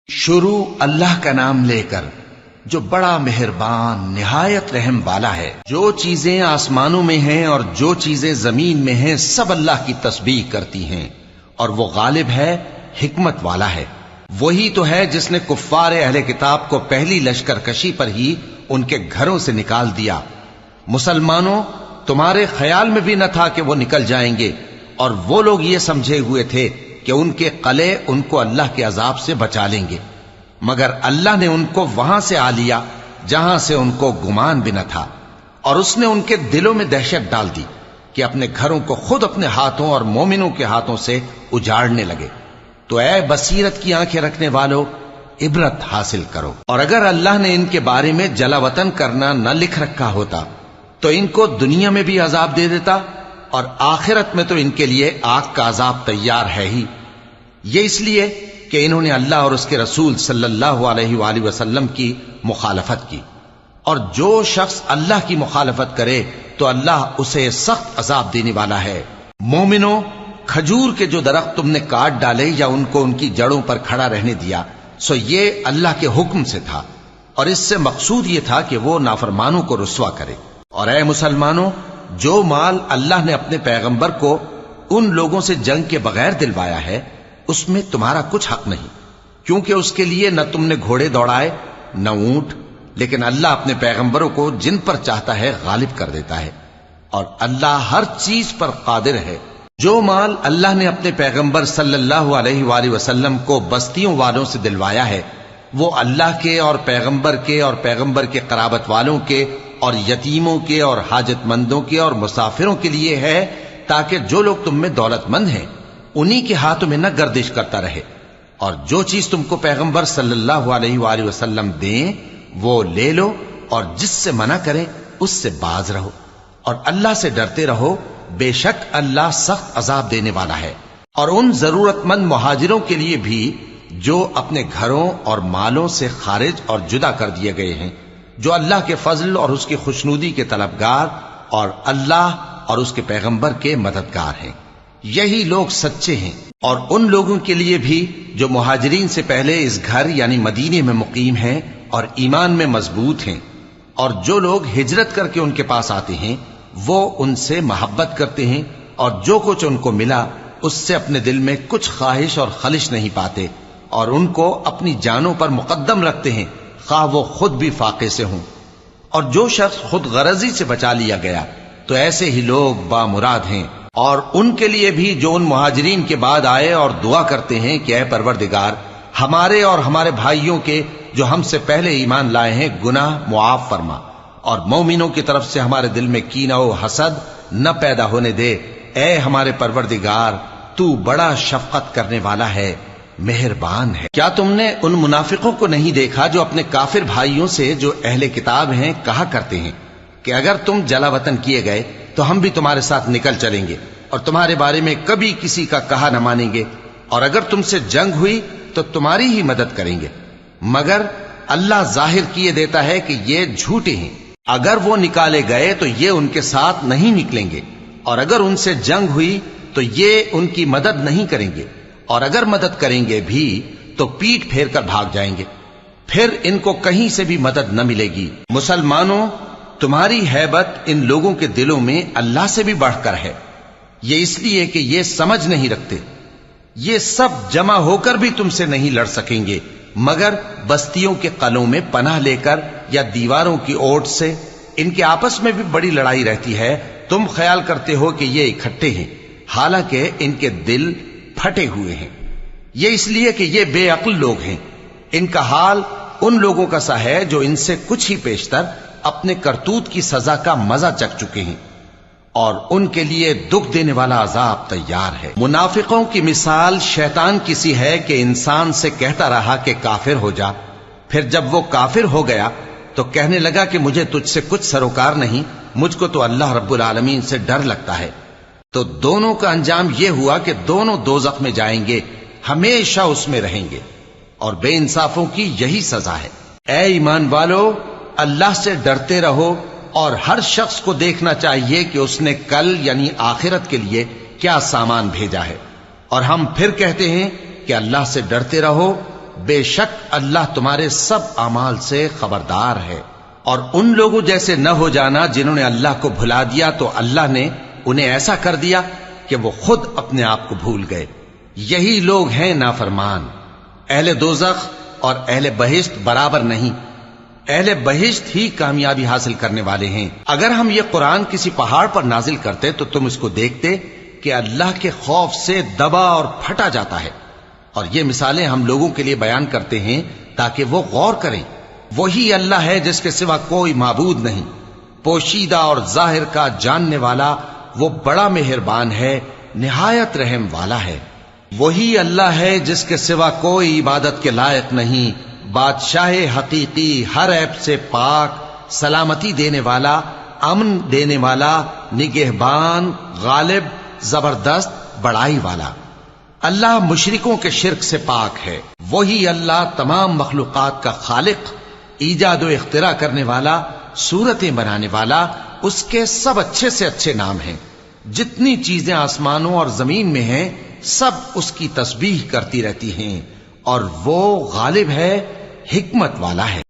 شروع اللہ کا نام لے کر جو بڑا مہربان نہایت رحم والا ہے۔ جو چیزیں آسمانوں میں ہیں اور جو چیزیں زمین میں ہیں سب اللہ کی تسبیح کرتی ہیں، اور وہ غالب ہے، حکمت والا ہے۔ وہی تو ہے جس نے کفار اہل کتاب کو پہلی لشکر کشی پر ہی ان کے گھروں سے نکال دیا۔ مسلمانوں، تمہارے خیال میں بھی نہ تھا کہ وہ نکل جائیں گے، اور وہ لوگ یہ سمجھے ہوئے تھے کہ ان کے قلعے ان کو اللہ کے عذاب سے بچا لیں گے، مگر اللہ نے ان کو وہاں سے آ لیا جہاں سے ان کو گمان بھی نہ تھا، اور اس نے ان کے دلوں میں دہشت ڈال دی کہ اپنے گھروں کو خود اپنے ہاتھوں اور مومنوں کے ہاتھوں سے اجاڑنے لگے۔ تو اے بصیرت کی آنکھیں رکھنے والو، عبرت حاصل کرو۔ اور اگر اللہ نے ان کے بارے میں جلا وطن کرنا نہ لکھ رکھا ہوتا تو ان کو دنیا میں بھی عذاب دے دیتا، اور آخرت میں تو ان کے لیے آگ کا عذاب تیار ہے ہی۔ یہ اس لیے کہ انہوں نے اللہ اور اس کے رسول صلی اللہ علیہ وآلہ وسلم کی مخالفت کی، اور جو شخص اللہ کی مخالفت کرے تو اللہ اسے سخت عذاب دینے والا ہے۔ مومنوں، کھجور کے جو درخت تم نے کاٹ ڈالے یا ان کو ان کی جڑوں پر کھڑا رہنے دیا، سو یہ اللہ کے حکم سے تھا، اور اس سے مقصود یہ تھا کہ وہ نافرمانوں کو رسوا کرے۔ اور اے مسلمانوں، جو مال اللہ نے اپنے پیغمبر کو ان لوگوں سے جنگ کے بغیر دلوایا ہے اس میں تمہارا کچھ حق نہیں، کیونکہ اس کے لیے نہ تم نے گھوڑے دوڑائے نہ اونٹ، لیکن اللہ اپنے پیغمبروں کو جن پر چاہتا ہے غالب کر دیتا ہے، اور اللہ ہر چیز پر قادر ہے۔ جو مال اللہ نے اپنے پیغمبر صلی اللہ علیہ وآلہ وسلم کو بستیوں والوں سے دلوایا ہے وہ اللہ کے اور پیغمبر کے قرابت والوں کے اور یتیموں کے اور حاجت مندوں کے اور مسافروں کے لیے ہے، تاکہ جو لوگ تم میں دولت مند ہیں انہی کے ہاتھوں میں نہ گردش کرتا رہے، اور جو چیز تم کو پیغمبر صلی اللہ علیہ وآلہ وسلم دیں وہ لے لو، اور جس سے منع کریں اس سے باز رہو، اور اللہ سے ڈرتے رہو، بے شک اللہ سخت عذاب دینے والا ہے۔ اور ان ضرورت مند مہاجروں کے لیے بھی جو اپنے گھروں اور مالوں سے خارج اور جدا کر دیے گئے ہیں، جو اللہ کے فضل اور اس کی خوشنودی کے طلبگار اور اللہ اور اس کے پیغمبر کے مددگار ہیں، یہی لوگ سچے ہیں۔ اور ان لوگوں کے لیے بھی جو مہاجرین سے پہلے اس گھر یعنی مدینے میں مقیم ہیں اور ایمان میں مضبوط ہیں، اور جو لوگ ہجرت کر کے ان کے پاس آتے ہیں وہ ان سے محبت کرتے ہیں، اور جو کچھ ان کو ملا اس سے اپنے دل میں کچھ خواہش اور خلش نہیں پاتے، اور ان کو اپنی جانوں پر مقدم رکھتے ہیں خواہ وہ خود بھی فاقے سے ہوں۔ اور جو شخص خود غرضی سے بچا لیا گیا تو ایسے ہی لوگ بامراد ہیں۔ اور ان کے لیے بھی جو ان مہاجرین کے بعد آئے اور دعا کرتے ہیں کہ اے پروردگار ہمارے اور ہمارے بھائیوں کے جو ہم سے پہلے ایمان لائے ہیں گناہ معاف فرما، اور مومنوں کی طرف سے ہمارے دل میں کینہ و حسد نہ پیدا ہونے دے، اے ہمارے پروردگار تو بڑا شفقت کرنے والا ہے، مہربان ہے۔ کیا تم نے ان منافقوں کو نہیں دیکھا جو اپنے کافر بھائیوں سے جو اہل کتاب ہیں کہا کرتے ہیں کہ اگر تم جلا وطن کیے گئے تو ہم بھی تمہارے ساتھ نکل چلیں گے اور تمہارے بارے میں کبھی کسی کا کہا نہ مانیں گے، اور اگر تم سے جنگ ہوئی تو تمہاری ہی مدد کریں گے، مگر اللہ ظاہر کیے دیتا ہے کہ یہ جھوٹے ہیں۔ اگر وہ نکالے گئے تو یہ ان کے ساتھ نہیں نکلیں گے، اور اگر ان سے جنگ ہوئی تو یہ ان کی مدد نہیں کریں گے، اور اگر مدد کریں گے بھی تو پیٹ پھیر کر بھاگ جائیں گے، پھر ان کو کہیں سے بھی مدد نہ ملے گی۔ مسلمانوں، تمہاری ہیبت ان لوگوں کے دلوں میں اللہ سے بھی بڑھ کر ہے، یہ اس لیے کہ یہ سمجھ نہیں رکھتے۔ یہ سب جمع ہو کر بھی تم سے نہیں لڑ سکیں گے مگر بستیوں کے قلعوں میں پناہ لے کر یا دیواروں کی اوٹ سے۔ ان کے آپس میں بھی بڑی لڑائی رہتی ہے، تم خیال کرتے ہو کہ یہ اکٹھے ہیں، حالانکہ ان کے دل پھٹے ہوئے ہیں۔ یہ اس لیے کہ یہ بے عقل لوگ ہیں۔ ان کا حال ان لوگوں کا سا ہے جو ان سے کچھ ہی پیشتر اپنے کرتوت کی سزا کا مزہ چکھ چکے ہیں، اور ان کے لیے دکھ دینے والا عذاب تیار ہے۔ منافقوں کی مثال شیطان کی سی ہے کہ انسان سے کہتا رہا کہ کافر ہو جا، پھر جب وہ کافر ہو گیا تو کہنے لگا کہ مجھے تجھ سے کچھ سروکار نہیں، مجھ کو تو اللہ رب العالمین سے ڈر لگتا ہے۔ تو دونوں کا انجام یہ ہوا کہ دونوں دوزخ میں جائیں گے، ہمیشہ اس میں رہیں گے، اور بے انصافوں کی یہی سزا ہے۔ اے ایمان والو، اللہ سے ڈرتے رہو، اور ہر شخص کو دیکھنا چاہیے کہ اس نے کل یعنی آخرت کے لیے کیا سامان بھیجا ہے، اور ہم پھر کہتے ہیں کہ اللہ سے ڈرتے رہو بے شک اللہ تمہارے سب اعمال سے خبردار ہے۔ اور ان لوگوں جیسے نہ ہو جانا جنہوں نے اللہ کو بھلا دیا تو اللہ نے انہیں ایسا کر دیا کہ وہ خود اپنے آپ کو بھول گئے۔ یہی لوگ ہیں نافرمان۔ اہل دوزخ اور اہل بہشت برابر نہیں، اہل بہشت ہی کامیابی حاصل کرنے والے ہیں۔ اگر ہم یہ قرآن کسی پہاڑ پر نازل کرتے تو تم اس کو دیکھتے کہ اللہ کے خوف سے دبا اور پھٹا جاتا ہے۔ اور یہ مثالیں ہم لوگوں کے لیے بیان کرتے ہیں تاکہ وہ غور کریں۔ وہی اللہ ہے جس کے سوا کوئی معبود نہیں، پوشیدہ اور ظاہر کا جاننے والا، وہ بڑا مہربان ہے، نہایت رحم والا ہے۔ وہی اللہ ہے جس کے سوا کوئی عبادت کے لائق نہیں، بادشاہ حقیقی، ہر عیب سے پاک، سلامتی دینے والا، امن دینے والا، نگہبان، غالب، زبردست، بڑائی والا۔ اللہ مشرکوں کے شرک سے پاک ہے۔ وہی اللہ تمام مخلوقات کا خالق، ایجاد و اختراع کرنے والا، صورتیں بنانے والا، اس کے سب اچھے سے اچھے نام ہیں۔ جتنی چیزیں آسمانوں اور زمین میں ہیں سب اس کی تسبیح کرتی رہتی ہیں، اور وہ غالب ہے، حکمت والا ہے۔